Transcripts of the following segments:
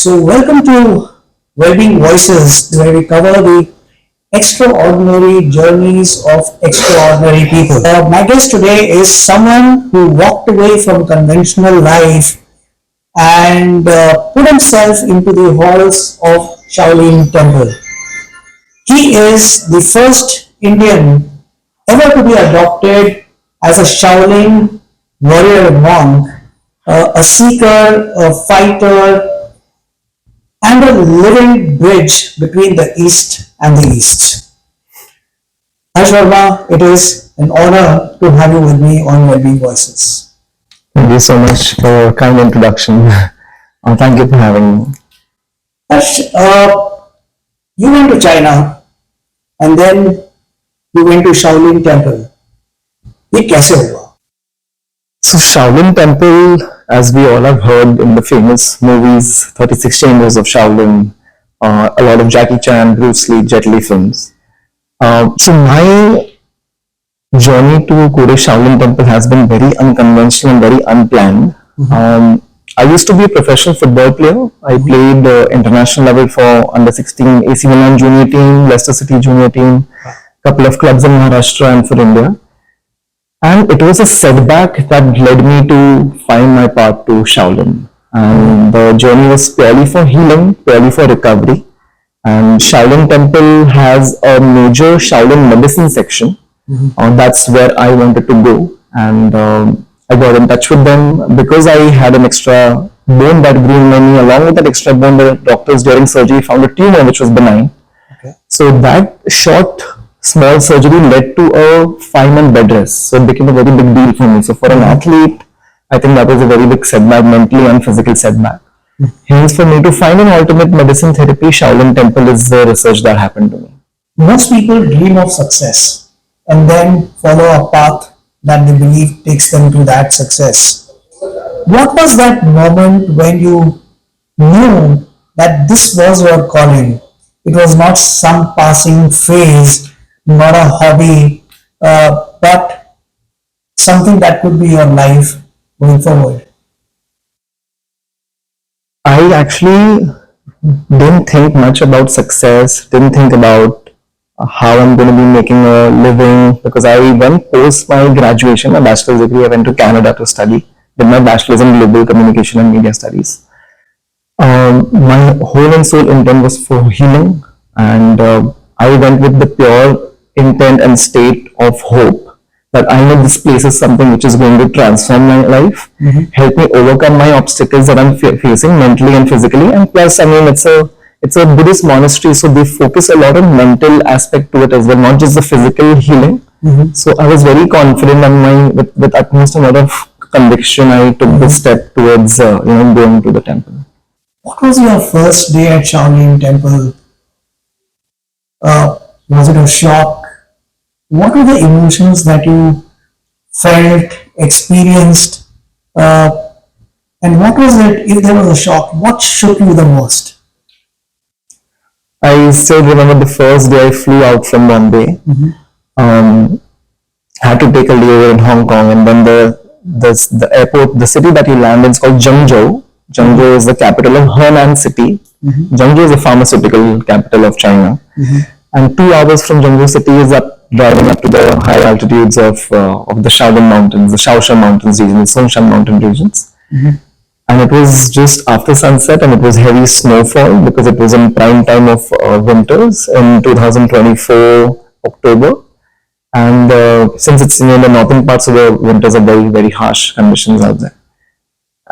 Welcome to Wellbeing Voices, where we cover the extraordinary journeys of extraordinary people. My guest today is someone who walked away from conventional life and put himself into the halls of Shaolin Temple. He is the first Indian ever to be adopted as a Shaolin Warrior Monk, a seeker, a fighter, and a living bridge between the East and the East. Hurssh Verma, it is an honor to have you with me on Wellbeing Voices. Thank you so much for a kind introduction. Thank you for having me. Hurssh, you went to China and then you went to Shaolin Temple. ये कैसे हुआ? So Shaolin Temple, as we all have heard in the famous movies, 36 Chambers of Shaolin, a lot of Jackie Chan, Bruce Lee, Jet Li films. So my journey to go to Shaolin Temple has been very unconventional and very unplanned. I used to be a professional football player. I played international level for under 16 AC Milan junior team, Leicester City junior team, couple of clubs in Maharashtra and for India. And it was a setback that led me to find my path to Shaolin. And the journey was purely for healing, purely for recovery. And Shaolin Temple has a major Shaolin medicine section. That's where I wanted to go. And I got in touch with them because I had an extra bone that grew in my knee. Along with that extra bone, the doctors during surgery found a tumor which was benign. Okay. So that small surgery led to a 5-month bed rest. So it became a very big deal for me. So for an athlete, I think that was a very big setback, mentally and physical setback. Hence, for me to find an alternate medicine therapy, Shaolin Temple is the research that happened to me. Most people dream of success and then follow a path that they believe takes them to that success. What was that moment when you knew that this was your calling? It was not some passing phase, not a hobby, but something that could be your life going forward. I actually didn't think much about success, didn't think about how I'm going to be making a living, because I went post my graduation, my bachelor's degree, I went to Canada to study, did my bachelor's in global communication and media studies. My whole and soul intent was for healing, and I went with the pure intent and state of hope that I know this place is something which is going to transform my life, help me overcome my obstacles that I'm facing mentally and physically. And plus, I mean, it's a Buddhist monastery, so they focus a lot on mental aspect to it as well, not just the physical healing. So I was very confident and with utmost amount of conviction, I took the step towards going to the temple. What was your first day at Shaolin Temple? Was it a shock? What were the emotions that you felt, experienced? And what was it, if there was a shock, what shook you the most? I still remember the first day I flew out from Bombay. Had to take a layover in Hong Kong, and then the airport, the city that you land in is called Zhengzhou. Zhengzhou is the capital of Henan city. Zhengzhou is the pharmaceutical capital of China. And 2 hours from Zhengzhou city is driving up to the high altitudes of the Shaolin Mountains, the Shaoshan Mountains region, the Songshan Mountain regions. And it was just after sunset, and it was heavy snowfall because it was in prime time of winters in 2024 October. And since it's in the northern parts of the winters are very, very harsh conditions out there.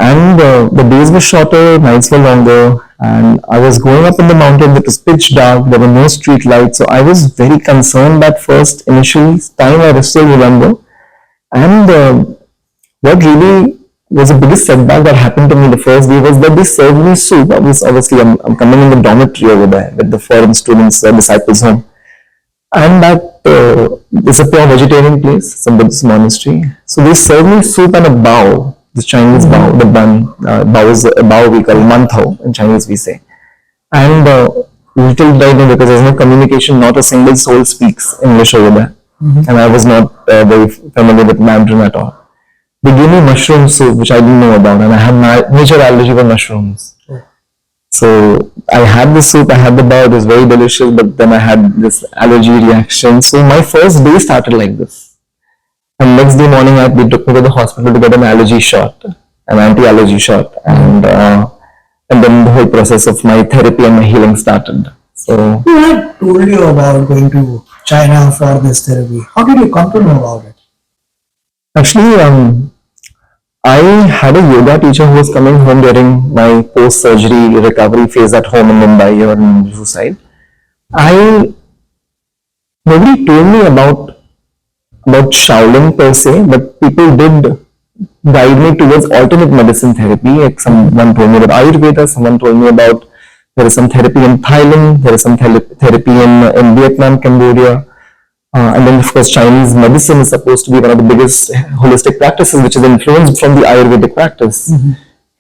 And the days were shorter, nights were longer, and I was going up in the mountain. It was pitch dark, there were no street lights, so I was very concerned that first initial time. I still remember. And what really was the biggest setback that happened to me the first day was that they served me soup. Obviously, I'm coming in the dormitory over there with the foreign students, the disciples' home. And that is a pure vegetarian place, it's a Buddhist monastery. So they served me soup and a bao. The Chinese bao, the bun, bao is a bao we call manthao in Chinese we say. And little did I know, because there's no communication, not a single soul speaks English over there. And I was not very familiar with Mandarin at all. They gave me mushroom soup, which I didn't know about, and I had major allergy for mushrooms. So I had the soup, I had the bao, it was very delicious, but then I had this allergy reaction. So my first day started like this. And next day morning, they took me to the hospital to get an allergy shot, an anti-allergy shot, and then the whole process of my therapy and my healing started. So Who had told you about going to China for this therapy? How did you come to know about it? actually, I had a yoga teacher who was coming home during my post-surgery recovery phase at home in Mumbai or in Juhu side. I Nobody told me about Shaolin per se, but people did guide me towards alternate medicine therapy. Like someone told me about Ayurveda, someone told me about there is some therapy in Thailand, there is some therapy in Vietnam, Cambodia. And then, of course, Chinese medicine is supposed to be one of the biggest holistic practices, which is influenced from the Ayurvedic practice.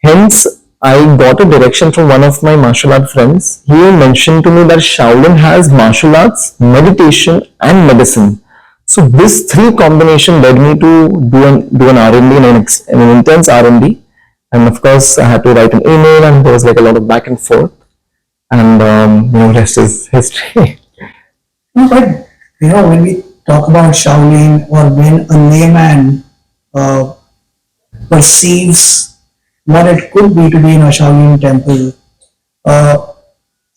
Hence, I got a direction from one of my martial art friends. He mentioned to me that Shaolin has martial arts, meditation, and medicine. So this three combination led me to do an R&D and an intense R&D. And of course, I had to write an email, and there was like a lot of back and forth. And rest is history. No, but when we talk about Shaolin or when a layman uh, perceives what it could be to be in a Shaolin temple uh,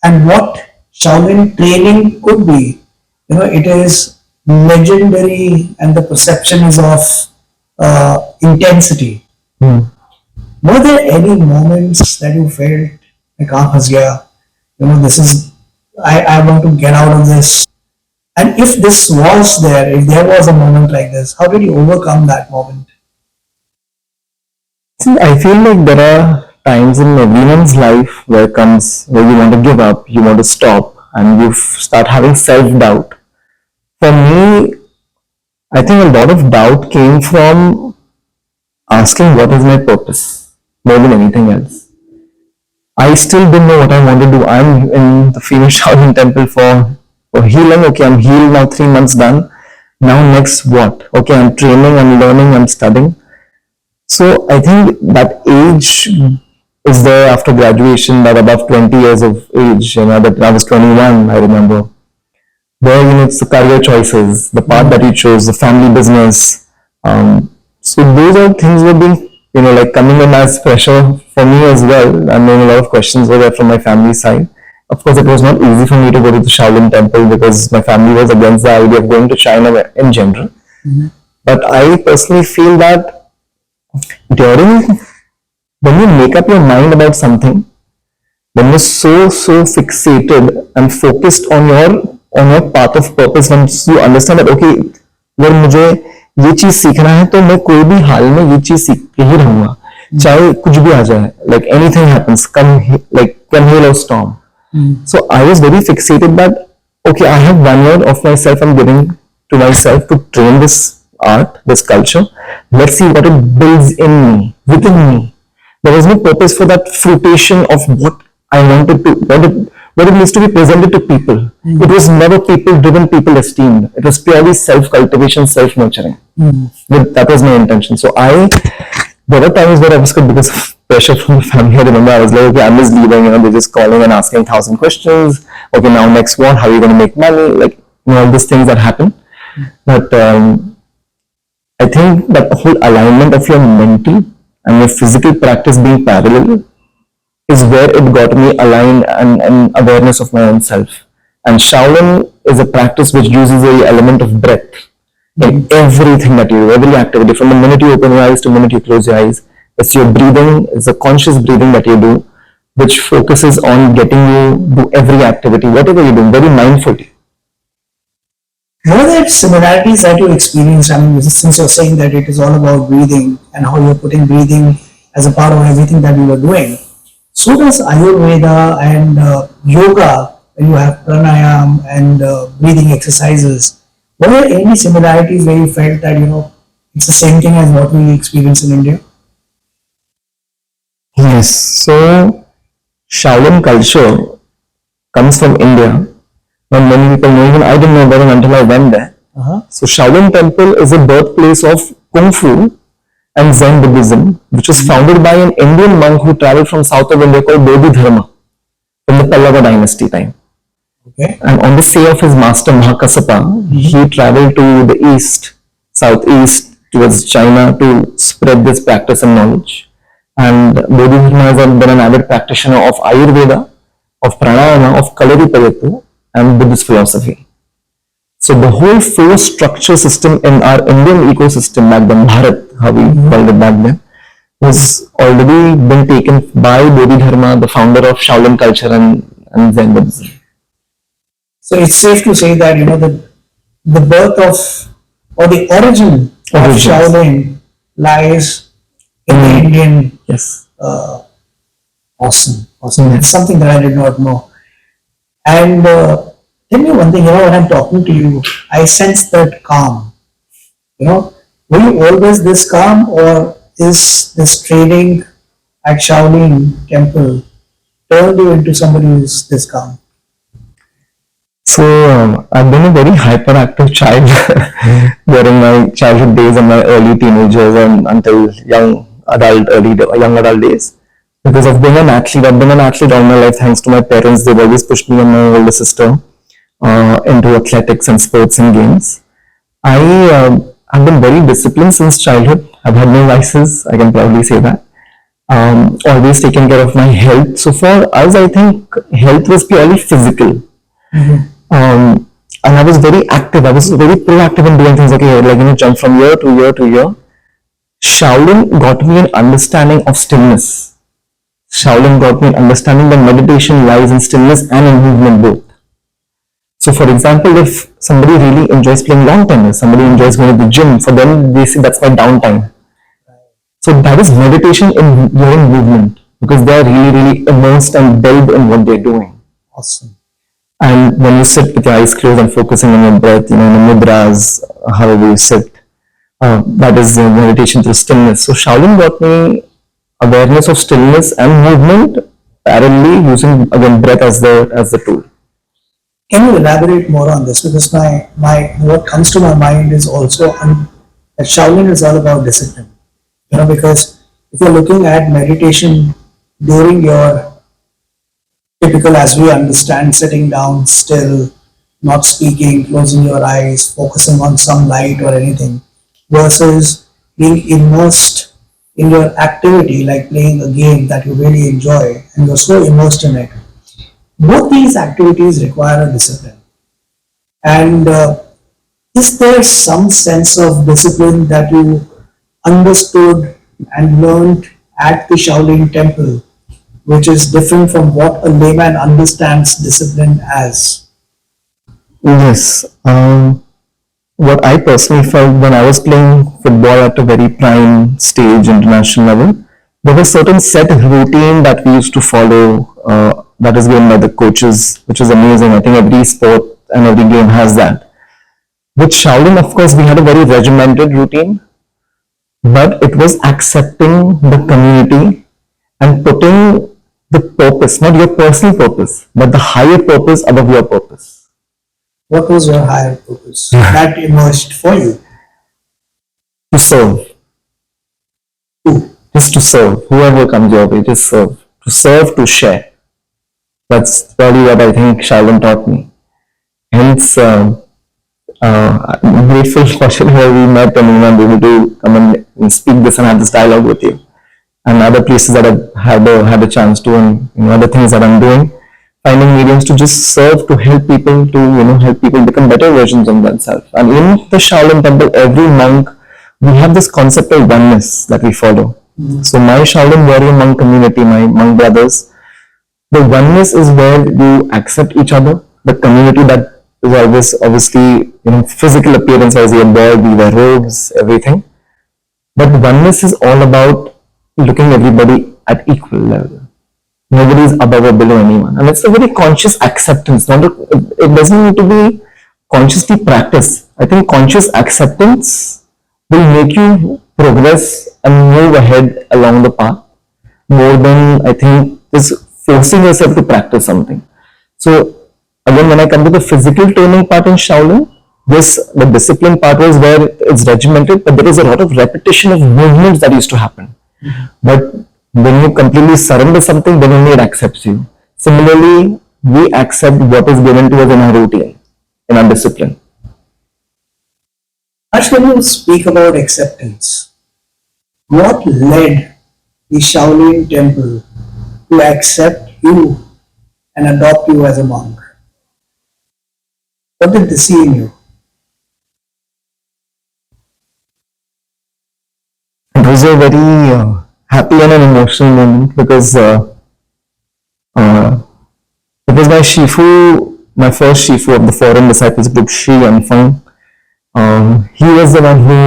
and what Shaolin training could be, it is legendary and the perception is of intensity. Hmm. Were there any moments that you felt like, ah, फंस गया, this is, I want to get out of this? And if this was there, if there was a moment like this, how did you overcome that moment? See, I feel like there are times in everyone's life where you want to give up, you want to stop, and you start having self-doubt. For me, I think a lot of doubt came from asking what is my purpose more than anything else. I still didn't know what I want to do. I'm in the famous Shaolin Temple for healing. Okay, I'm healed now, 3 months done. Now next what? Okay, I'm training, I'm learning, I'm studying. So I think that age is there after graduation, that above 20 years of age, that I was 21, I remember. Where, it's the career choices, the path that you chose, the family business. So those are things were being, like coming in as pressure for me as well. I mean, a lot of questions were there from my family side. Of course, it was not easy for me to go to the Shaolin Temple because my family was against the idea of going to China in general. But I personally feel that when you make up your mind about something, when you're so fixated and focused on your path of purpose, once you understand that okay, अगर मुझे ये चीज सीखना है तो मैं कोई भी हाल में ये चीज सीख के ही रहूंगा, चाहे कुछ भी आ जाए, like anything happens, come hail or storm. So I was very fixated that okay, I have 1 year of myself I'm giving to myself to train this art, this culture. Let's see what it builds in me, within me. There was no purpose for that fruition of what I wanted to, what it needs to be presented to people. It was never people-driven, people-esteemed. It was purely self-cultivation, self-nurturing. That was my intention. So there were times where I was good because of pressure from the family. I remember I was like, okay, I'm just leaving, they're just calling and asking 1,000 questions. Okay, now next what? How are you going to make money? Like, all these things that happen. But I think that the whole alignment of your mental and your physical practice being parallel is where it got me aligned and awareness of my own self. And Shaolin is a practice which uses the element of breath in everything that you do, every activity, from the minute you open your eyes to the minute you close your eyes. It's your breathing, it's a conscious breathing that you do, which focuses on getting you do every activity, whatever you do, very mindfully. Were there similarities that you experienced? I mean, since you're saying that it is all about breathing and how you're putting breathing as a part of everything that you were doing, so does Ayurveda and yoga, when you have pranayam and breathing exercises. Were there any similarities where you felt that, it's the same thing as what we experience in India? Yes, so Shaolin culture comes from India. Not many people know, even I didn't know about it until I went there. So Shaolin Temple is a birthplace of Kung Fu and Zen Buddhism, which was founded by an Indian monk who traveled from south of India called Hurssh Verma. in the Pallava dynasty time. Okay. And on the say of his master Mahakasapa, he traveled to the east, southeast towards China to spread this practice and knowledge. And Bodhidharma has been an avid practitioner of Ayurveda, of Pranayama, of Kalaripayattu, and Buddhist philosophy. So the whole force structure system in our Indian ecosystem back then, Bharat, how we called it back then, was already been taken by Bodhidharma, the founder of Shaolin culture and Zen Buddhism. So it's safe to say that the birth of or the origin of Shaolin lies in the Indian. Yes. Awesome. It's something that I did not know. And tell me one thing. When I'm talking to you, I sense that calm. Were you always this calm, or is this training at Shaolin Temple turned you into somebody who's this calm? So I've been a very hyperactive child during my childhood days and my early teenagers and until young adult days. Because I've been an athlete all my life thanks to my parents. They've always pushed me and my older sister into athletics and sports and games. I've been very disciplined since childhood. I've had no vices, I can proudly say that. Always taken care of my health. So for us, I think health was purely physical. And I was very active. I was very proactive in doing things like jump from year to year to year. Shaolin got me an understanding of stillness. Shaolin got me an understanding that meditation lies in stillness and in movement both. So for example, if somebody really enjoys playing lawn tennis, somebody enjoys going to the gym, for them they say that's my downtime. So that is meditation in your movement because they are really immersed and delved in what they're doing. Awesome. And when you sit with your eyes closed and focusing on your breath, in the mudras, however you sit, that is meditation through stillness. So Shaolin got me awareness of stillness and movement parallelly using again breath as the tool. Can you elaborate more on this? Because my what comes to my mind is also that Shaolin is all about discipline. Because if you're looking at meditation during your typical, as we understand, sitting down still, not speaking, closing your eyes, focusing on some light or anything, versus being immersed in your activity like playing a game that you really enjoy and you're so immersed in it. Both these activities require a discipline. And is there some sense of discipline that you understood and learned at the Shaolin Temple, which is different from what a layman understands discipline as? Yes. What I personally felt when I was playing football at a very prime stage, international level, there was certain set routine that we used to follow that is given by the coaches, which is amazing. I think every sport and every game has that. With Shaolin, of course, we had a very regimented routine, but it was accepting the community and putting the purpose, not your personal purpose, but the higher purpose above your purpose. What was your higher purpose that emerged for you? To serve. Just to serve. Whoever comes your way, just serve. To serve, to share. That's really what I think Shaolin taught me. Hence, I'm grateful for where we met and I'm able to come and speak this and have this dialogue with you. And other places that I've had a chance to, and other things that I'm doing, finding mediums to just serve, to help people, to help people become better versions of themselves. And in the Shaolin Temple, every monk, we have this concept of oneness that we follow. So my Shaolin Warrior Monk community, my monk brothers, the oneness is where you accept each other. The community that is always obviously physical appearance wise, we wear we wear robes, everything. But oneness is all about looking everybody at equal level. Nobody is above or below anyone, and it's a very conscious acceptance. It doesn't need to be consciously practiced. I think conscious acceptance will make you progress and move ahead along the path more than I think is forcing yourself to practice something. So again, when I come to the physical training part in Shaolin, yes, the discipline part was where it's regimented, but there is a lot of repetition of movements that used to happen. But when you completely surrender something, then only it accepts you. Similarly, we accept what is given to us in our routine, in our discipline. Harsh, when you speak about acceptance, what led the Shaolin Temple to accept you and adopt you as a monk? What did they see in you? It was a very happy and an emotional moment because uh, it was my Shifu, my first Shifu of the Foreign Disciples Group, Sri Anfang. He was the one who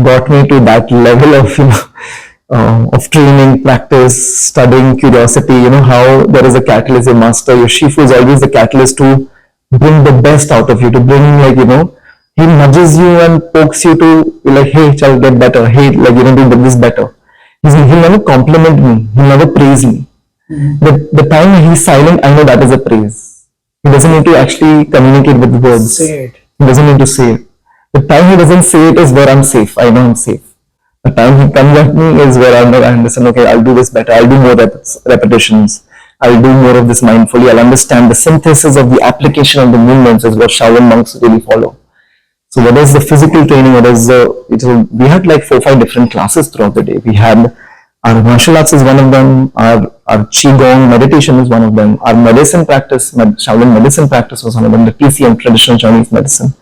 got me to that level of of training, practice, studying, curiosity. You know how there is a catalyst, a master. Your shifu is always the catalyst to bring the best out of you, to bring he nudges you and pokes you to like, hey, shall get better. Hey, like do this better. He'll never compliment me. He'll never praise me. The time he's silent, I know that is a praise. He doesn't need to actually communicate with words. Say it. He doesn't need to say it. The time he doesn't say it is where I'm safe. I know I'm safe. The time he comes at me is where I understand, okay, I'll do this better. I'll do more repetitions. I'll do more of this mindfully. I'll understand the synthesis of the application of the movements is what Shaolin monks really follow. So what is the physical training? We had like 4-5 different classes throughout the day. We had our martial arts is one of them. Our qigong meditation is one of them. Our medicine practice, Shaolin medicine practice was one of them. The TCM, traditional Chinese medicine.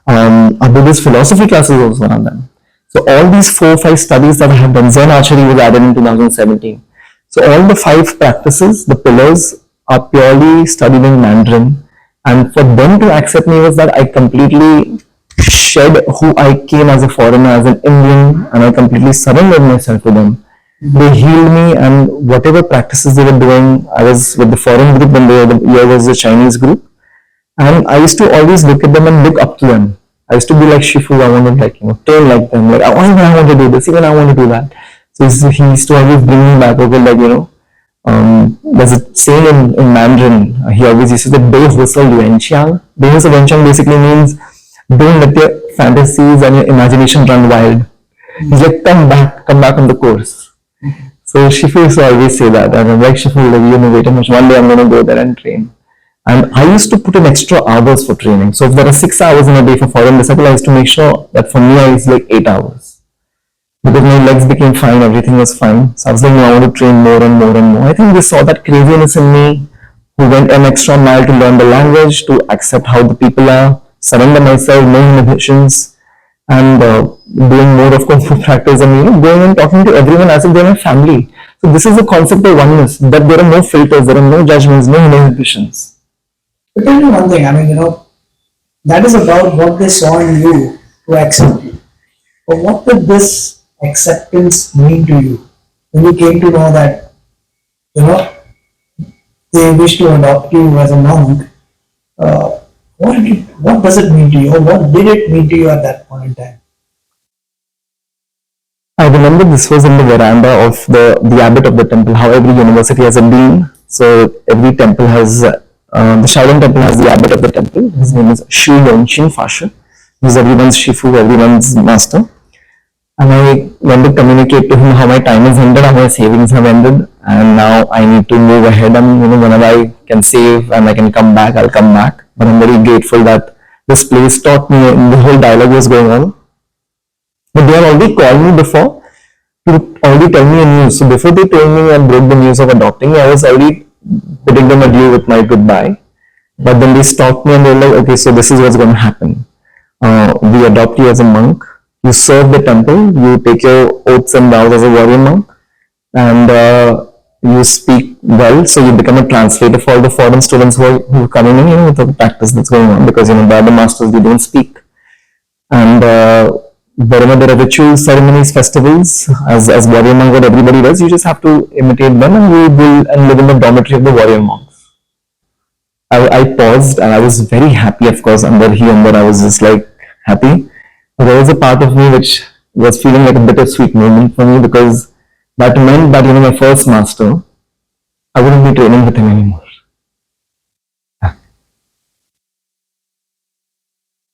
Our Buddhist philosophy classes was one of them. So all these 4-5 studies that I have done, Zen archery was added in 2017. So all the 5 practices, the pillars, are purely studied in Mandarin. And for them to accept me was that I completely shed who I came as a foreigner, as an Indian, and I completely surrendered myself to them. They healed me, and whatever practices they were doing, I was with the foreign group when the year was the Chinese group. And I used to always look at them and look up to them. I used to be like Shifu, I want to train like them. Like, even I want to do this, even I want to do that. So he used to always bring me back over there's a saying in Mandarin, he always used to say, Bei Hosel Yuanqiang. Bei Hosel Yuanqiang basically means, don't let your fantasies and your imagination run wild. He's like, come back on the course. So Shifu used to always say that. And I'm like, Shifu, wait a minute, one day I'm going to go there and train. And I used to put in extra hours for training. So if there are 6 hours in a day for foreign disciple, I used to make sure that for me, I was like 8 hours. Because my legs became fine, everything was fine. So I was like, no, I want to train more and more and more. I think they saw that craziness in me, who went an extra mile to learn the language, to accept how the people are, surrender myself, no inhibitions, and doing more of Kung Fu practice and going and talking to everyone as if they're my family. So this is the concept of oneness, that there are no filters, there are no judgments, no inhibitions. But tell me one thing, that is about what they saw in you to accept you. But what did this acceptance mean to you when you came to know that, they wish to adopt you as a monk? What does it mean to you, or what did it mean to you at that point in time? I remember this was in the veranda of the abbot of the temple, how every university has a dean. So every temple has, the Shaolin Temple has the abbot of the temple. His name is Shu Yongqing Fashe. He's everyone's Shifu, everyone's master. And I went to communicate to him how my time is ended, how my savings have ended, and now I need to move ahead. And whenever I can save and I can come back, I'll come back. But I'm very grateful that this place taught me, and the whole dialogue was going on. But they had already called me before to already tell me a news. So before they told me and broke the news of adopting me, I was already bidding them adieu with my goodbye. But then they stopped me and they were like, okay, so this is what's going to happen. We adopt you as a monk. You serve the temple. You take your oaths and vows as a warrior monk. And you speak well. So you become a translator for all the foreign students who are coming in, with the practice that's going on. Because, the other masters, they don't speak. And wherever there are rituals, ceremonies, festivals, as warrior monk, what everybody does, you just have to imitate them and you will and live in the dormitory of the warrior monks. I paused and I was very happy, of course, under I was just like happy. But there was a part of me which was feeling like a bittersweet moment for me, because that meant that, my first master, I wouldn't be training with him anymore.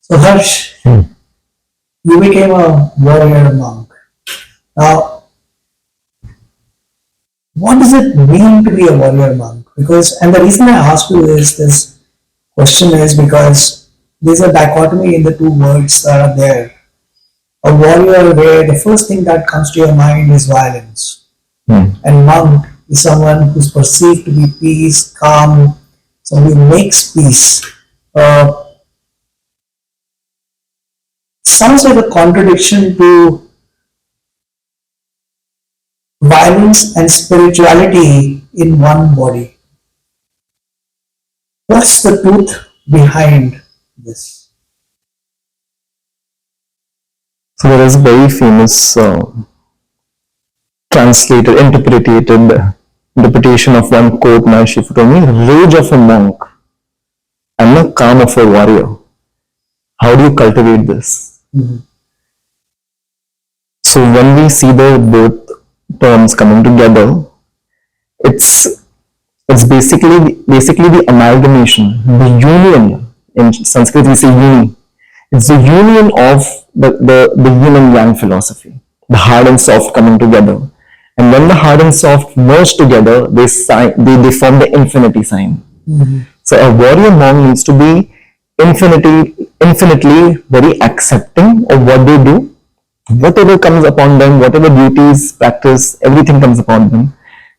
So Harsh, you became a warrior monk. Now, what does it mean to be a warrior monk? Because, and the reason I ask you is this question is because there's a dichotomy in the two words that are there. A warrior, where the first thing that comes to your mind is violence, and monk is someone who's perceived to be peace, calm, someone who makes peace. Uh, Sounds like a contradiction to violence and spirituality in one body. What's the truth behind this? So there is a very famous translated, interpretation of one quote Maharishi Futomi: rage of a monk and the calm of a warrior. How do you cultivate this? Mm-hmm. So when we see the both terms coming together, it's basically the amalgamation, the union. In Sanskrit we say uni. It's the union of the yin and yang philosophy, the hard and soft coming together. And when the hard and soft merge together, they form the infinity sign. Mm-hmm. So a warrior monk needs to be infinitely very accepting of what they do. Whatever comes upon them, whatever duties, practice, everything comes upon them,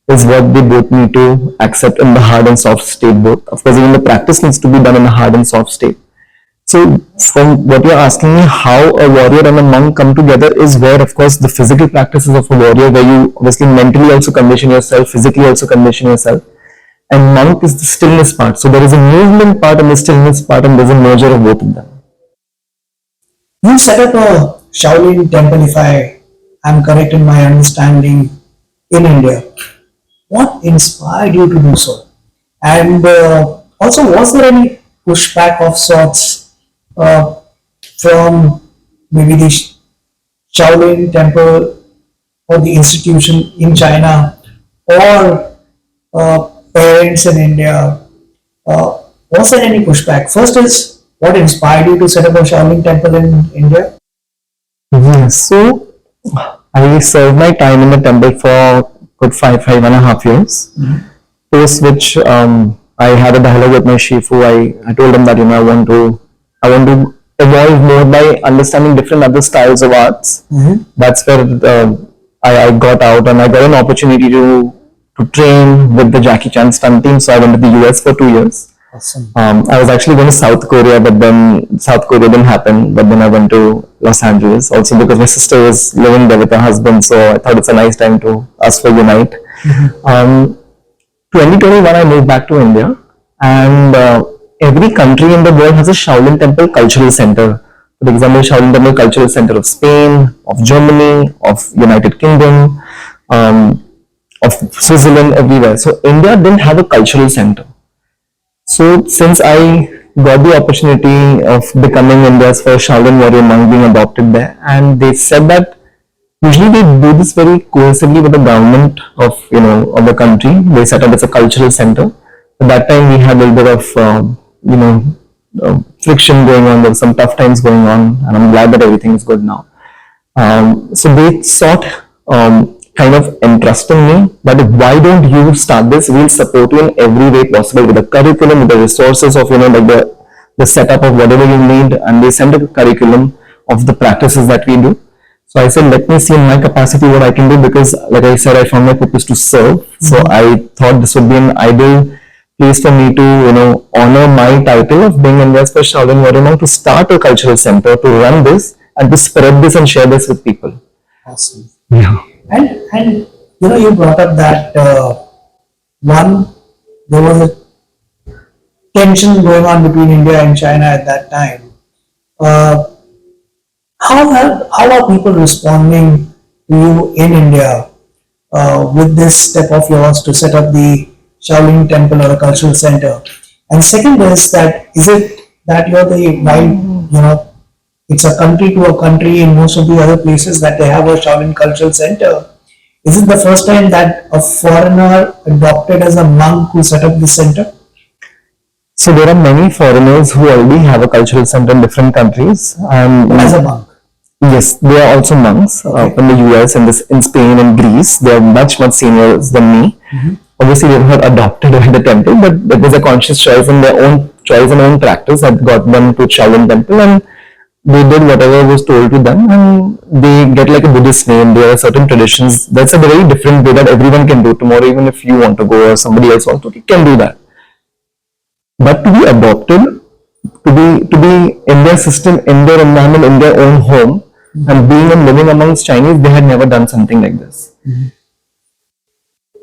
is what they both need to accept in the hard and soft state both. Of course, even the practice needs to be done in the hard and soft state. So from what you're asking me, how a warrior and a monk come together is where, of course, the physical practices of a warrior, where you obviously mentally also condition yourself, physically also condition yourself. And monk is the stillness part. So there is a movement part and the stillness part, and there's a merger of both of them. You set up a Shaolin Temple, if I am correct in my understanding, in India. What inspired you to do so? And also, was there any pushback of sorts from maybe the Shaolin Temple or the institution in China or parents in India? Was there any pushback? First is, what inspired you to set up a Shaolin Temple in India? Yes, so I served my time in the temple for good 5.5 years. Mm-hmm. Post which I had a dialogue with my shifu. I told him that I want to evolve more by understanding different other styles of arts. Mm-hmm. That's where I got out, and I got an opportunity to train with the Jackie Chan stunt team. So I went to the US for 2 years. Awesome. I was actually going to South Korea, but then South Korea didn't happen. But then I went to Los Angeles, also because my sister was living there with her husband. So I thought it's a nice time to us for unite. Mm-hmm. 2021, I moved back to India, and every country in the world has a Shaolin Temple Cultural Center. For example, Shaolin Temple Cultural Center of Spain, of Germany, of United Kingdom, of Switzerland, everywhere. So India didn't have a cultural center. So since I got the opportunity of becoming India's first Shaolin Warrior Monk, being adopted there, and they said that usually they do this very cohesively with the government of of the country. They set up as a cultural center. At that time, we had a little bit of friction going on. There were some tough times going on, and I'm glad that everything is good now. So they sought kind of entrusting me that why don't you start this? We'll support you in every way possible with the curriculum, with the resources of like the setup of whatever you need, and they send a curriculum of the practices that we do. So I said, let me see in my capacity what I can do, because like I said, I found my purpose to serve. Mm-hmm. So I thought this would be an ideal place for me to honor my title of being India's first Shaolin Warrior Monk, to start a cultural center, to run this and to spread this and share this with people. Awesome. Yeah. And you brought up that there was a tension going on between India and China at that time. How are people responding to you in India with this step of yours to set up the Shaolin Temple or a cultural center? And second is it that you're the right, it's a country to a country in most of the other places that they have a Shaolin cultural center. Is it the first time that a foreigner adopted as a monk who set up the center? So there are many foreigners who already have a cultural center in different countries. As a monk? Yes, they are also monks in the US and in Spain and Greece. They are much seniors than me. Mm-hmm. Obviously, they were not adopted by the temple, but it was a conscious choice and their own choice and own practice that got them to Shaolin Temple, and they did whatever was told to them, and they get like a Buddhist name. There are certain traditions. That's a very different way that everyone can do tomorrow, even if you want to go or somebody else wants to, you can do that. But to be adopted, to be in their system, in their environment, in their own home, and being and living amongst Chinese, they had never done something like this.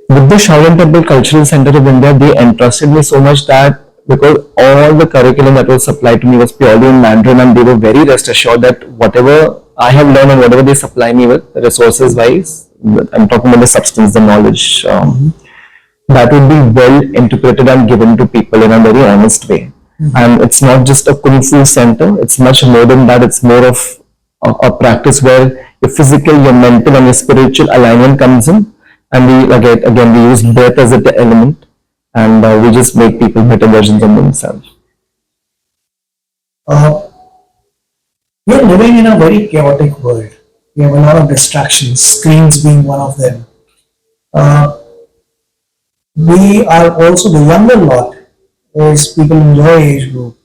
With the Shaolin Temple Cultural Center of India, they entrusted me so much that because all the curriculum that was supplied to me was purely in Mandarin, and they were very rest assured that whatever I have learned and whatever they supply me with, resources wise, I'm talking about the substance, the knowledge, that would be well interpreted and given to people in a very honest way. And it's not just a Kung Fu center, it's much more than that. It's more of a practice where your physical, your mental, and your spiritual alignment comes in. And we again we use breath as an element, and we just make people better versions of themselves. Uh, we are living in a very chaotic world. We have a lot of distractions, screens being one of them. Uh, we are also the younger lot, as people in your age group.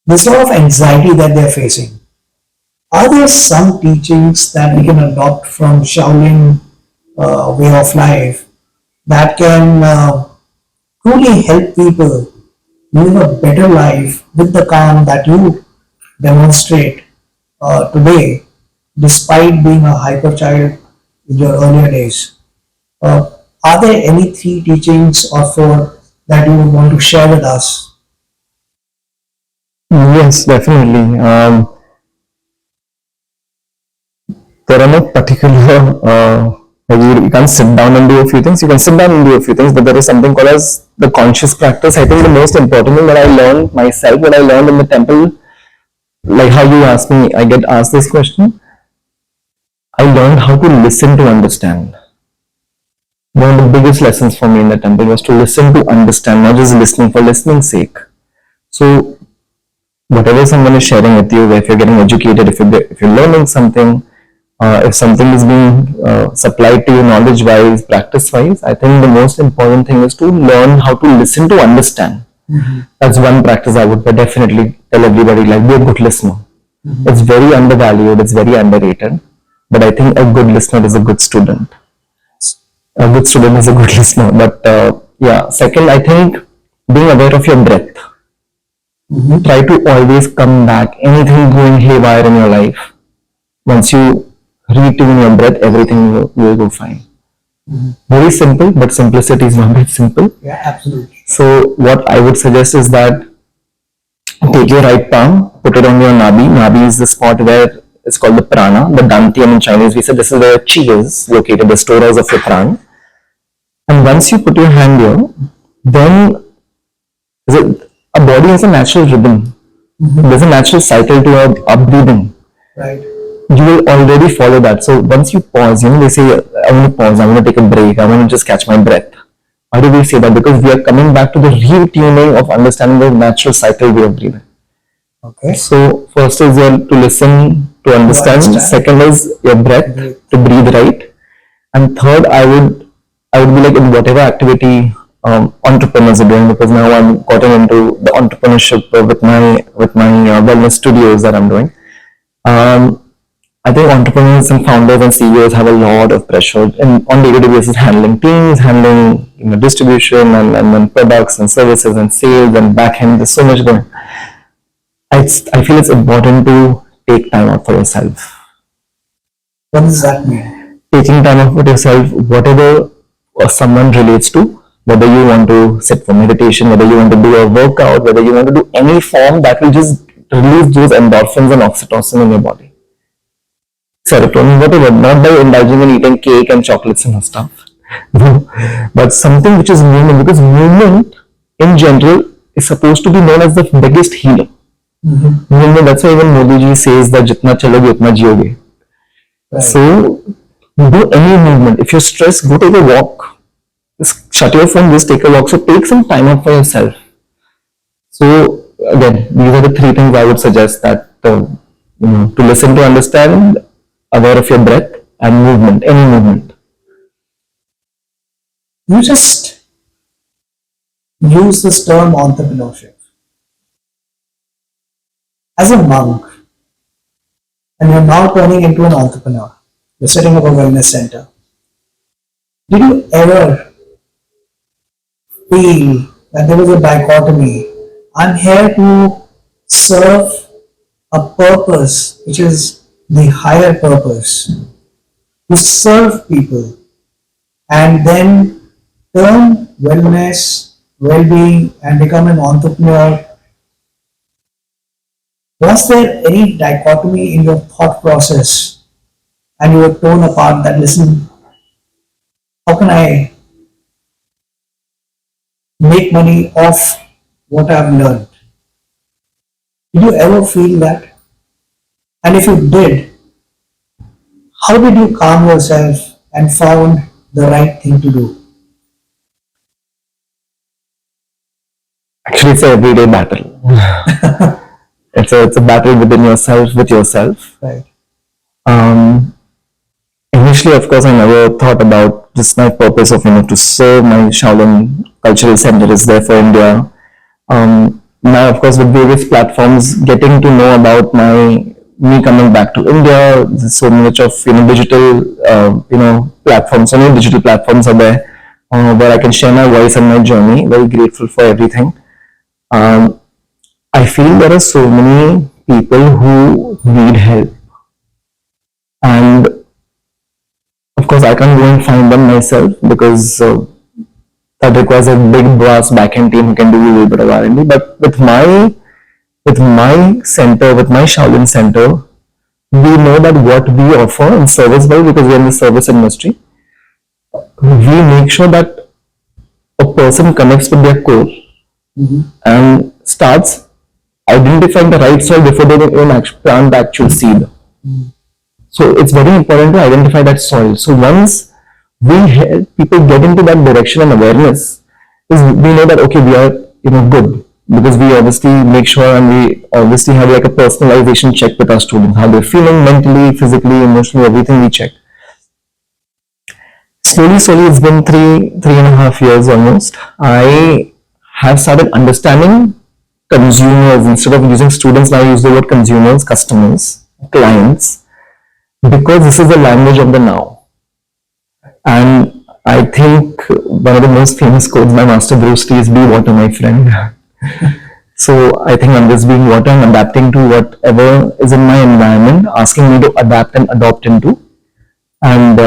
There's a lot of anxiety that they're facing. Are there some teachings that we can adopt from Shaolin way of life that can truly help people live a better life with the calm that you demonstrate today, despite being a hyper child in your earlier days? Are there any three teachings or four that you would want to share with us? Yes, definitely. There are no particular you can't sit down and do a few things. You can sit down and do a few things, but there is something called as the conscious practice. I think the most important thing that I learned myself, what I learned in the temple, like how you asked me, I get asked this question. I learned how to listen to understand. One of the biggest lessons for me in the temple was to listen to understand, not just listening for listening's sake. So whatever someone is sharing with you, if you're getting educated, if you're learning something, if something is being supplied to you knowledge-wise, practice-wise, I think the most important thing is to learn how to listen to understand. That's one practice I would definitely tell everybody, like, be a good listener. It's very undervalued, it's very underrated, but I think a good listener is a good student. A good student is a good listener. But yeah, second, I think being aware of your breath. Try to always come back. Anything going haywire in your life, once you retune your breath, everything will go fine. Very simple, but simplicity is not that simple. Yeah, absolutely. So what I would suggest is that take your right palm, put it on your nabi. Nabi is the spot where it's called the prana, the dantian in Chinese. We said this is where chi is located, the storehouse of your prana. And once you put your hand here, then a body has a natural rhythm. There's a natural cycle to our breathing. Right. You will already follow that. So once you pause, they say, I want to pause, I want to take a break, I want to just catch my breath. Why do we say that? Because we are coming back to the retuning of understanding the natural cycle way of breathing. Okay. So first is to listen to understand. Second is your breath to breathe right. And third, I would be like in whatever activity entrepreneurs are doing, because now I'm gotten into the entrepreneurship with my wellness studios that I'm doing. I think entrepreneurs and founders and CEOs have a lot of pressure on daily basis, handling teams, handling distribution and products and services and sales and back end. There's so much going. I feel it's important to take time out for yourself. What does that mean? Taking time out for yourself, whatever someone relates to, whether you want to sit for meditation, whether you want to do a workout, whether you want to do any form that will just release those endorphins and oxytocin in your body. Serotonin, whatever, not by indulging in eating cake and chocolates and stuff, but something which is movement, because movement in general is supposed to be known as the biggest healer. Movement, that's why even Modi ji says that jitna chaloge utna jiyoge. Right. So do any movement. If you're stressed, go take a walk. Just shut your phone, just take a walk. So take some time out for yourself. So again, these are the three things I would suggest, that to listen to understand, aware of your breath, and movement, any movement. You just use this term entrepreneurship. As a monk, and you're now turning into an entrepreneur, you're setting up a wellness center. Did you ever feel that there was a dichotomy? I'm here to serve a purpose, which is the higher purpose, to serve people, and then turn wellness, well-being, and become an entrepreneur. Was there any dichotomy in your thought process, and you were torn apart that, listen, how can I make money off what I've learned? Did you ever feel that? And if you did, how did you calm yourself and found the right thing to do? Actually, it's an everyday battle. It's a battle within yourself, with yourself. Right. Um, Initially, of course, I never thought about just my purpose of, to serve. My Shaolin Cultural Center is there for India. Now, of course, with various platforms, getting to know about me coming back to India, there's so much of digital platforms. So many digital platforms are there where I can share my voice and my journey. Very grateful for everything. I feel there are so many people who need help, and of course, I can't go and find them myself because that requires a big brass backend team who can do a little bit of R&D. But with my center, with my Shaolin Center, we know that what we offer in service wise, because we're in the service industry, we make sure that a person connects with their core and starts identifying the right soil before they even plant the actual seed. So it's very important to identify that soil. So once we help people get into that direction and awareness, is we know that okay, we are good, because we obviously make sure, and we obviously have like a personalization check with our students, how they're feeling mentally, physically, emotionally, everything we check. Slowly, it's been three and a half years almost. I have started understanding consumers. Instead of using students, now I use the word consumers, customers, clients, because this is the language of the now. And I think one of the most famous quotes by Master Bruce Lee is, "Be water, my friend." So I think I'm just being water and adapting to whatever is in my environment, asking me to adapt and adopt into. And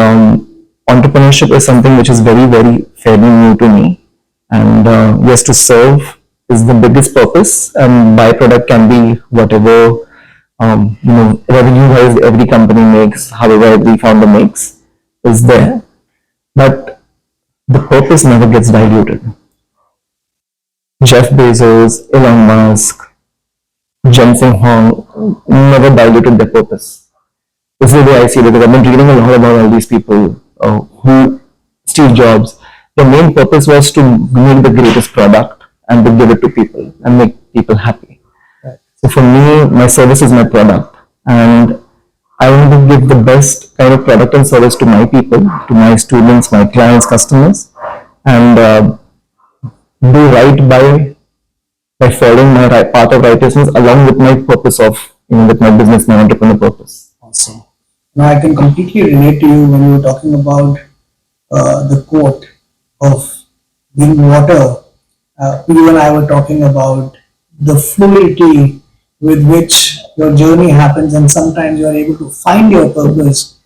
entrepreneurship is something which is very, very fairly new to me. And yes, to serve is the biggest purpose, and byproduct can be whatever revenue-wise every company makes, however every founder makes, is there. But the purpose never gets diluted. Jeff Bezos, Elon Musk, Jensen Huang never diluted their purpose. This is the way I see it, because I've been reading a lot about all these people who, Steve Jobs, their main purpose was to make the greatest product and to give it to people and make people happy. Right. So for me, my service is my product, and I want to give the best kind of product and service to my people, to my students, my clients, customers, and do right by following my path of righteousness along with my purpose of, with my business, my entrepreneur purpose. Awesome. Now I can completely relate to you when you were talking about the quote of being water. You and I were talking about the fluidity with which your journey happens, and sometimes you are able to find your purpose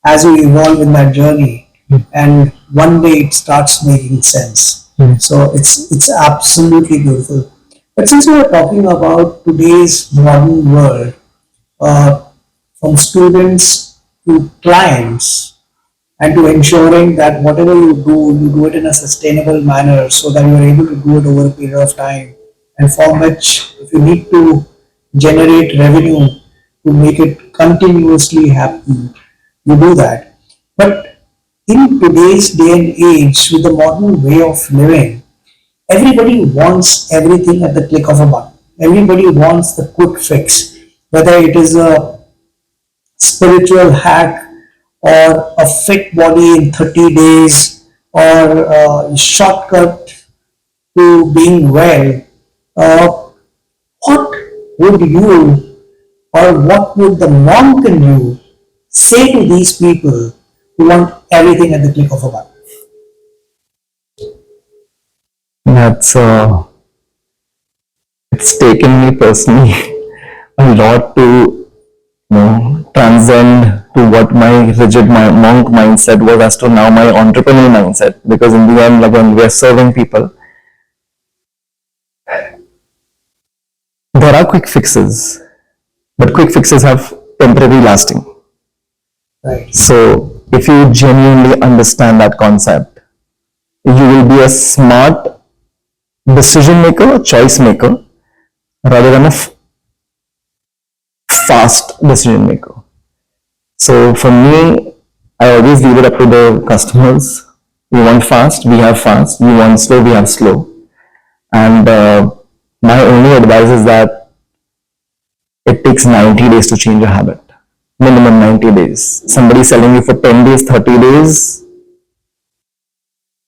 as you evolve in that journey, and one day it starts making sense. So it's absolutely beautiful. But since we are talking about today's modern world, from students to clients, and to ensuring that whatever you do it in a sustainable manner, so that you are able to do it over a period of time, and for which, if you need to generate revenue to make it continuously happen, you do that. But in today's day and age, with the modern way of living, everybody wants everything at the click of a button. Everybody wants the quick fix, whether it is a spiritual hack or a fit body in 30 days or shortcut to being well, uh, what would you or what would the monk in you say to these people who want everything at the click of a button? That's it's taken me personally a lot to transcend to what my rigid monk mindset was as to now my entrepreneurial mindset, because in the end, like, when we are serving people, there are quick fixes, but quick fixes have temporary lasting. Right. So if you genuinely understand that concept, you will be a smart decision maker, a choice maker, rather than a fast decision maker. So for me, I always leave it up to the customers. You want fast, we have fast. You want slow, we have slow. And my only advice is that it takes 90 days to change a habit. Minimum 90 days. Somebody selling you for 10 days, 30 days,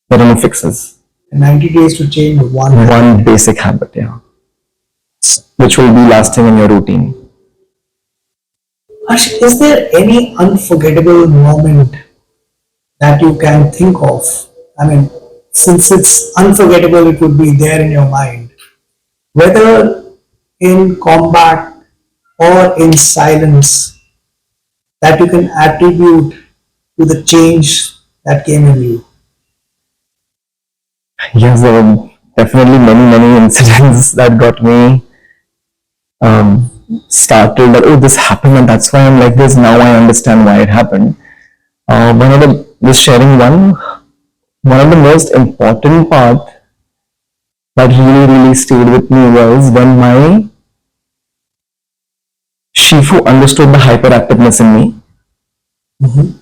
there are no fixes. 90 days to change one basic habit, yeah, which will be lasting in your routine. Harsh, is there any unforgettable moment that you can think of? I mean, since it's unforgettable, it would be there in your mind. Whether in combat or in silence, that you can attribute to the change that came in you. Yes, there were definitely many incidents that got me startled that, oh, this happened and that's why I'm like this. Now I understand why it happened. One of the just sharing one of the most important part that really stayed with me was when my Shifu understood the hyperactiveness in me. Mm-hmm.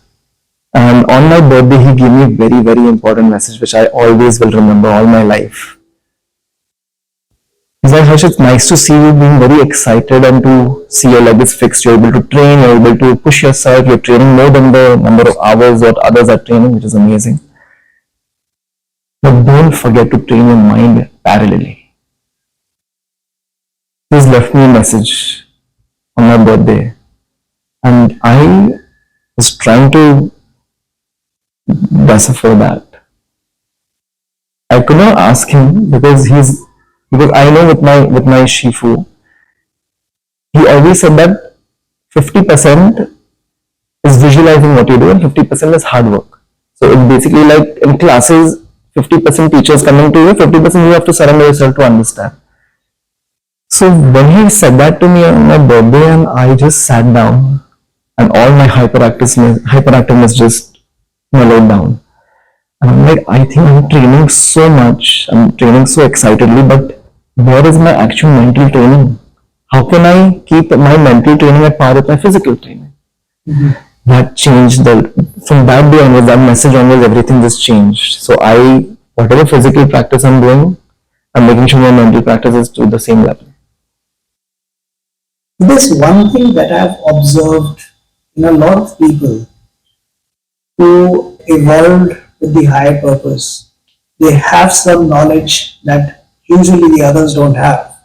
And on my birthday, he gave me a very important message, which I always will remember all my life. He's like, Harsh, it's nice to see you being very excited and to see your leg is fixed. You're able to train, you're able to push yourself, you're training more than the number of hours that others are training, which is amazing. But don't forget to train your mind parallelly. He's left me a message on my birthday, and I was trying to decipher that. I could not ask him because I know with my Shifu, he always said that 50% is visualizing what you do and 50% is hard work. So it's basically like in classes, 50% teachers coming to you, 50% you have to surrender yourself to understand. So when he said that to me on my birthday, and I just sat down and all my hyperactiveness just mellowed down. And I'm like, I think I'm training so much, I'm training so excitedly, but where is my actual mental training? How can I keep my mental training at par with my physical training? Mm-hmm. That changed from that day onwards, that message onwards, everything just changed. So whatever physical practice I'm doing, I'm making sure my mental practice is to the same level. There's one thing that I've observed in a lot of people who evolved with the higher purpose. They have some knowledge that usually the others don't have.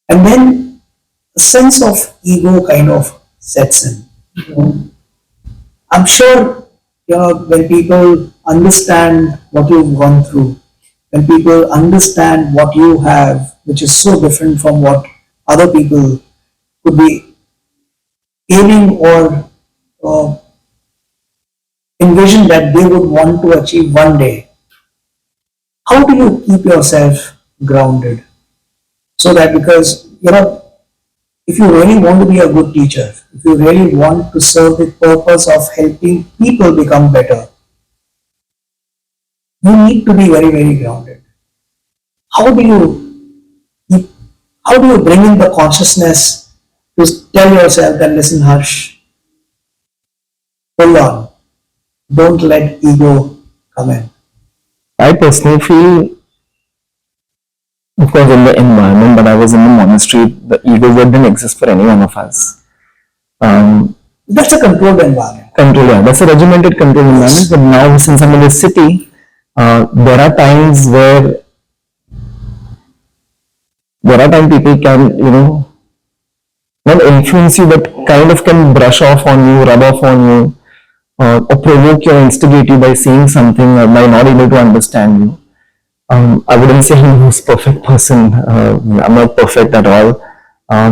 And then a sense of ego kind of sets in. I'm sure when people understand what you've gone through, when people understand what you have, which is so different from what other people could be aiming or envision that they would want to achieve one day, how do you keep yourself grounded? So that because, if you really want to be a good teacher, if you really want to serve the purpose of helping people become better, you need to be very grounded. How do you bring in the consciousness to tell yourself that, listen, Harsh, hold on, don't let ego come in? I personally feel, of course, in the environment that I was in the monastery, the ego word didn't exist for any one of us. That's a controlled environment. control. Yeah, that's a regimented control environment. But now, since I'm in the city, there are times where people can, not influence you, but kind of can brush off on you, rub off on you, or provoke you or instigate you by saying something or by not able to understand you. I wouldn't say I'm the most perfect person. I'm not perfect at all.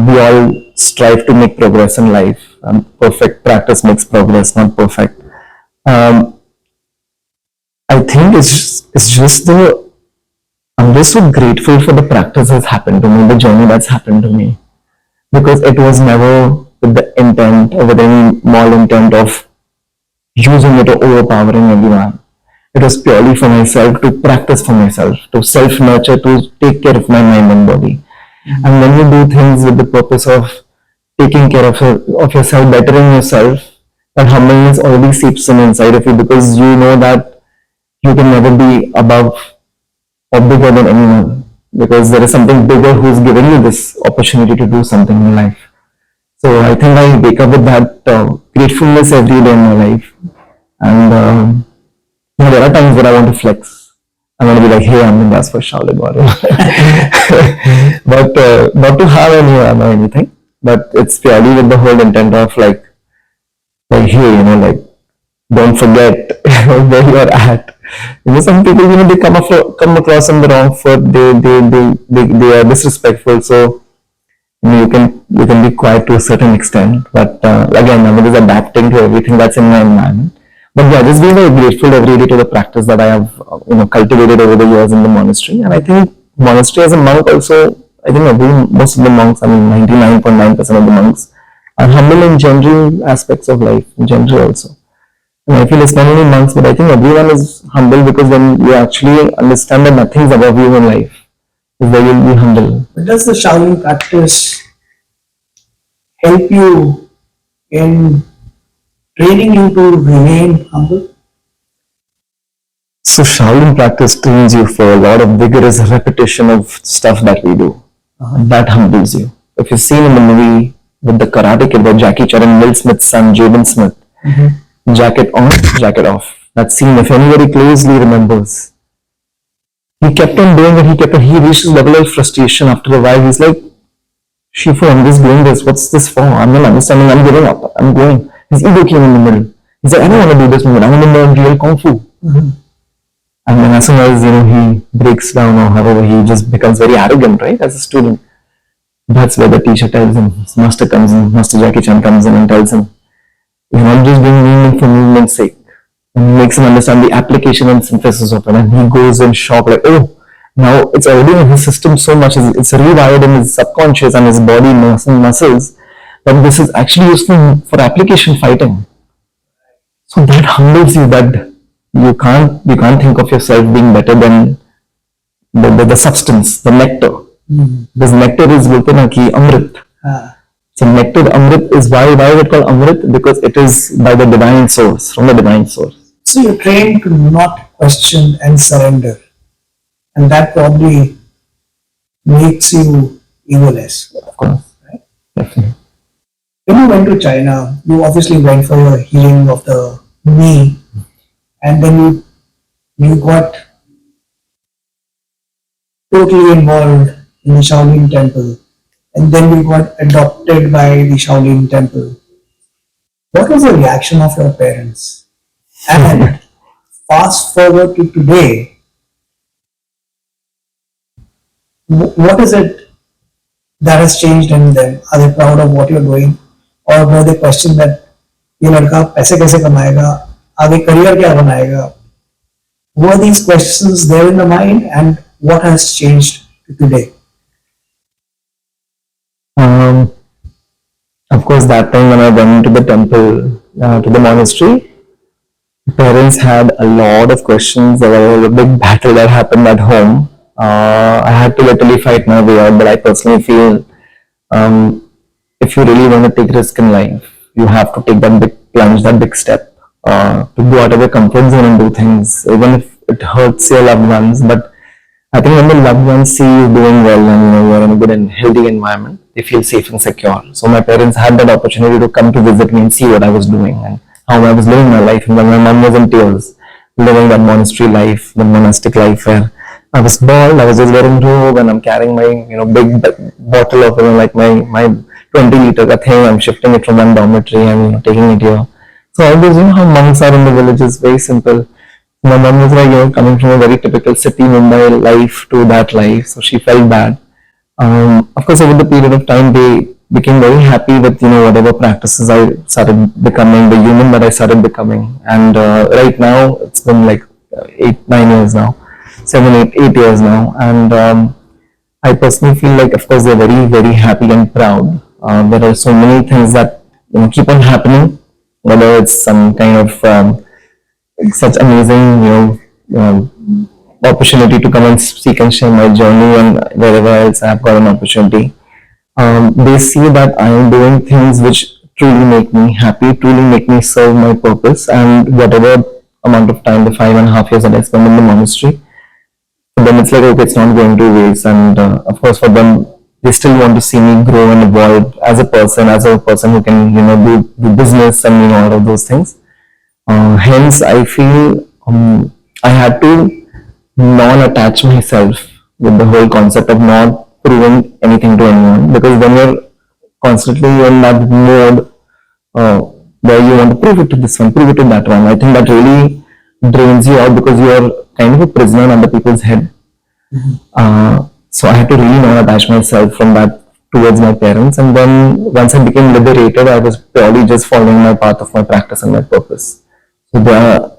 We all strive to make progress in life. Perfect practice makes progress, not perfect. Um, I think it's just I'm just so grateful for the practice that's happened to me, the journey that's happened to me, because it was never with the intent or with any mal intent of using it or overpowering everyone. It was purely for myself, to practice for myself, to self nurture, to take care of my mind and body. And when you do things with the purpose of taking care of yourself, bettering yourself, that humbleness already seeps in inside of you, because you know that you can never be above or bigger than anyone, because there is something bigger who's giving you this opportunity to do something in life. So I think I wake up with that gratefulness every day in my life. And there are times where I want to flex. I want to be like, hey, I'm in that's for Shaolin Warrior. But not to have any or anything. But it's purely with the whole intent of like hey, like don't forget where you are at. Some people, they come across on the wrong foot. They are disrespectful. So you can be quiet to a certain extent. But again, I'm just adapting to everything that's in my environment. But yeah, just being very grateful every day to the practice that I have, cultivated over the years in the monastery. And I think monastery as a monk also, I think most of the monks, 99.9% of the monks are humble in general aspects of life, in general also. And I feel it's not only monks, but I think everyone is humble, because when you actually understand that nothing is above you in life, is where you'll be humble. But does the Shaolin practice help you in training you to remain humble? So Shaolin practice trains you for a lot of vigorous repetition of stuff that we do. That humbles you. If you've seen in the movie with the Karate Kid, where Jackie Chan and Will Smith's son, Jaden Smith, jacket on, jacket off. That scene, if anybody closely remembers, he kept on doing it. He reached a level of frustration after a while. He's like, Shifu, I'm just doing this. What's this for? I'm not understanding. I'm giving up. I'm going. His ego came in the middle. He's like, I don't want to do this movement. I want to learn real Kung Fu. And then as soon as, he breaks down, or however, he just becomes very arrogant, right, as a student. That's where the teacher tells him, his master comes in, Master Jackie Chan comes in and tells him, you're not just doing movement for movement's sake. And makes him understand the application and synthesis of it. And he goes in shock, like, oh, now it's already in his system so much, it's rewired in his subconscious and his body muscles, that this is actually useful for application fighting. So that humbles you, that you can't think of yourself being better than the substance, the nectar. Because nectar is bolte na ki amrit. So nectar amrit is why is it called amrit? Because it is by the divine source, from the divine source. So you're trained to not question and surrender. And that probably makes you egoless. Of course. Right? Definitely. When you went to China, you obviously went for your healing of the knee, and then you got totally involved in the Shaolin Temple, and then you got adopted by the Shaolin Temple. What was the reaction of your parents? And fast forward to today, what is it that has changed in them? Are they proud of what you're doing, or were they question that ये लड़का पैसे कैसे कमाएगा, आगे career क्या बनाएगा? Were these questions there in the mind, and what has changed today? Of course, that time when I went to the temple, to the monastery, parents had a lot of questions. There was a big battle that happened at home. I had to literally fight my way out, but I personally feel if you really want to take risk in life, you have to take that big plunge, that big step, to go out of your comfort zone and do things, even if it hurts your loved ones. But I think when the loved ones see you doing well and you're in a good and healthy environment, they feel safe and secure. So my parents had that opportunity to come to visit me and see what I was doing. And how I was living my life, and then my mom was in tears, living that monastery life, the monastic life where I was bald, I was just wearing robe, and I'm carrying my big bottle of like my 20 liter thing. I'm shifting it from one dormitory and taking it here. So all those how monks are in the villages, very simple. My mom was like coming from a very typical city Mumbai life to that life, so she felt bad. Of course, over the period of time, they became very happy with whatever practices I started becoming, the human that I started becoming. And right now, it's been like 8, 9 years now, 7, 8 years now, and I personally feel like, of course, they're very, very happy and proud. There are so many things that keep on happening, whether it's some kind of such amazing, opportunity to come and speak and share my journey, and wherever else I've got an opportunity. They see that I am doing things which truly make me happy, truly make me serve my purpose, and whatever amount of time, the 5.5 years that I spend in the monastery, for them it's like, okay, it's not going to waste. And of course, for them, they still want to see me grow and evolve as a person who can, do business and all of those things. Hence, I feel I had to non-attach myself with the whole concept of not proving anything to anyone, because when you're constantly in that mode uh, where you want to prove it to this one, prove it to that one, I think that really drains you out, because you're kind of a prisoner under people's head. So I had to really not attach myself from that towards my parents, and then once I became liberated, I was purely just following my path of my practice and my purpose. So they are,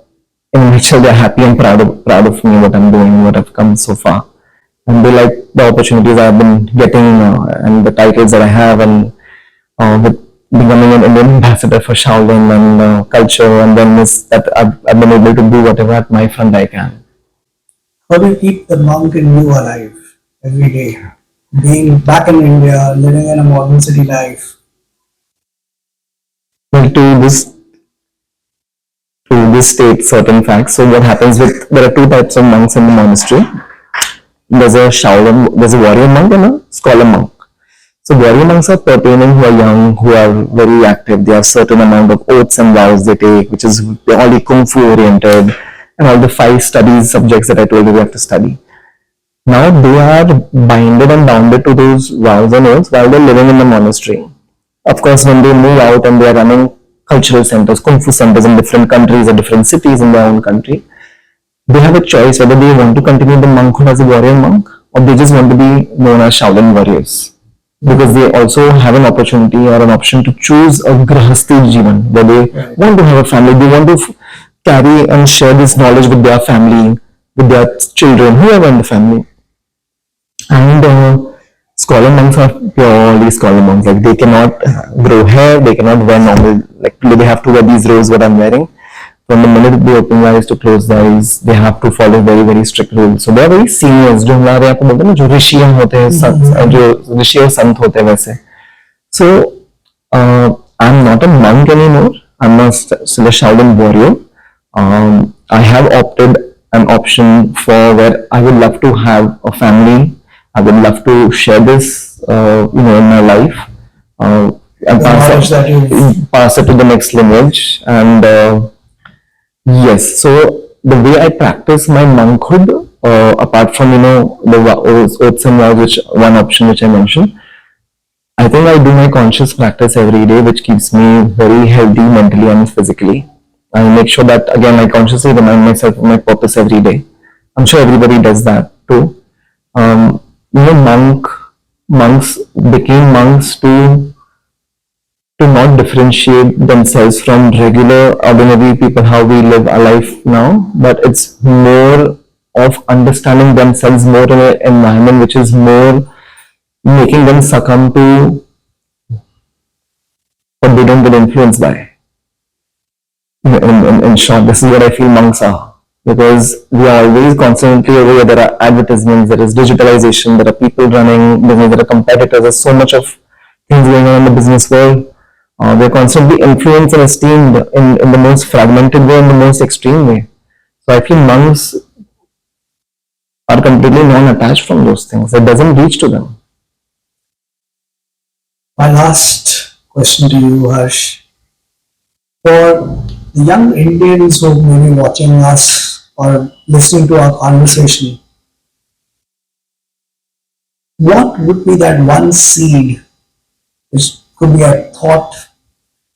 in a nutshell, they're happy and proud of me, what I'm doing, what I've come so far, and they like the opportunities I've been getting and the titles that I have, and with becoming an Indian ambassador for Shaolin and culture, and then this that I've been able to do whatever at my front I can. How do you keep the monk in you alive every day? Being back in India, living in a modern city life. Well, to this state certain facts. So what happens with, there are two types of monks in the monastery. There's a warrior monk and a scholar monk. So warrior monks are pertaining who are young, who are very active. They have certain amount of oaths and vows they take, which is all kung fu oriented, and all the 5 studies subjects that I told you we have to study. Now they are binded and bounded to those vows and oaths while they're living in the monastery. Of course, when they move out and they are running cultural centers, kung fu centers in different countries or different cities in their own country, they have a choice whether they want to continue the monkhood as a warrior monk, or they just want to be known as Shaolin warriors. Because they also have an opportunity or an option to choose a grahasti jivan, where they want to have a family, they want to carry and share this knowledge with their family, with their children, whoever in the family. And scholar monks are purely scholar monks. Like they cannot grow hair, they cannot wear normal, like they have to wear these robes what I'm wearing. From the minute they open their eyes to close their eyes, they have to follow very, very strict rules. So they are very seniors, जो हमारे यहाँ पे बोलते हैं ना, जो ऋषि होते हैं, जो ऋषि और संत होते हैं वैसे. So I'm not a monk anymore. I'm still a Shaolin warrior. I have opted an option for where I would love to have a family. I would love to share this, in my life, and pass it to the next lineage. And yes, so the way I practice my monkhood, apart from the oaths and vows, which one option which I mentioned, I think I do my conscious practice every day, which keeps me very healthy mentally and physically. I make sure that again I consciously remind myself of my purpose every day. I'm sure everybody does that too. Monks became monks to not differentiate themselves from regular ordinary people, how we live our life now, but it's more of understanding themselves more in an environment which is more making them succumb to what they don't get influenced by. In short, this is what I feel monks are. Because we are always constantly aware, there are advertisements, there is digitalization, there are people running business, there are competitors, there's so much of things going on in the business world. They're constantly influenced and esteemed in the most fragmented way, in the most extreme way. So I feel monks are completely non-attached from those things. It doesn't reach to them. My last question to you, Harsh. For the young Indians who may be watching us or listening to our conversation, what would be that one seed, which could be a thought,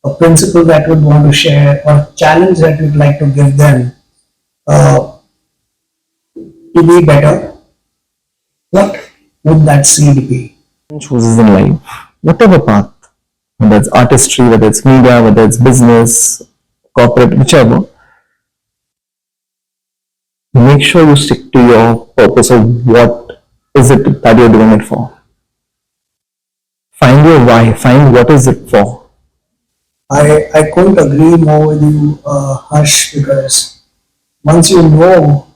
a principle that would want to share, or challenge that you'd like to give them uh, to be better? What would that seed be? Chooses in life, whatever path, whether it's artistry, whether it's media, whether it's business, corporate, whichever, make sure you stick to your purpose of what is it that you're doing it for. Find your why, find what is it for. I couldn't agree more with you, Harsh, because once you know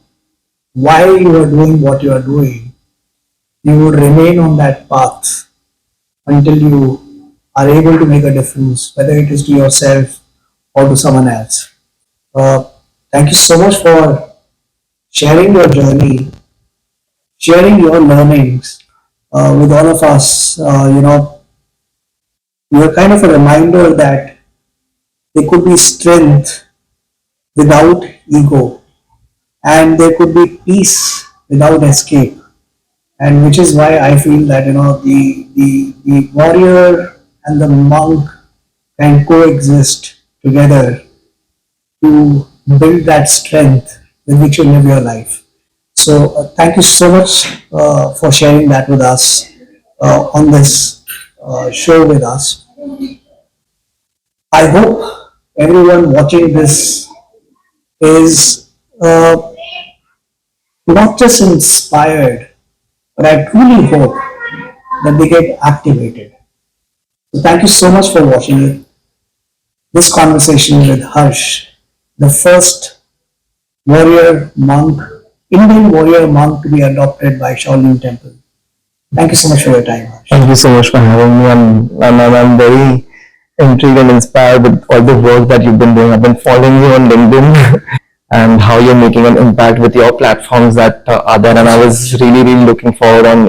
why you are doing what you are doing, you would remain on that path until you are able to make a difference, whether it is to yourself or to someone else. Uh, Thank you so much for sharing your journey, sharing your learnings with all of us. You are kind of a reminder that there could be strength without ego, and there could be peace without escape. And which is why I feel that the warrior and the monk can coexist together to build that strength with which you live your life. So thank you so much for sharing that with us on this show with us. I hope everyone watching this is not just inspired, but I truly hope that they get activated. So thank you so much for watching this conversation with Harsh, the first warrior monk, Indian warrior monk to be adopted by Shaolin Temple. Thank you so much for your time, Harsh. Thank you so much for having me. I'm very intrigued and inspired with all the work that you've been doing. I've been following you on LinkedIn and how you're making an impact with your platforms that are there. And I was really, really looking forward on,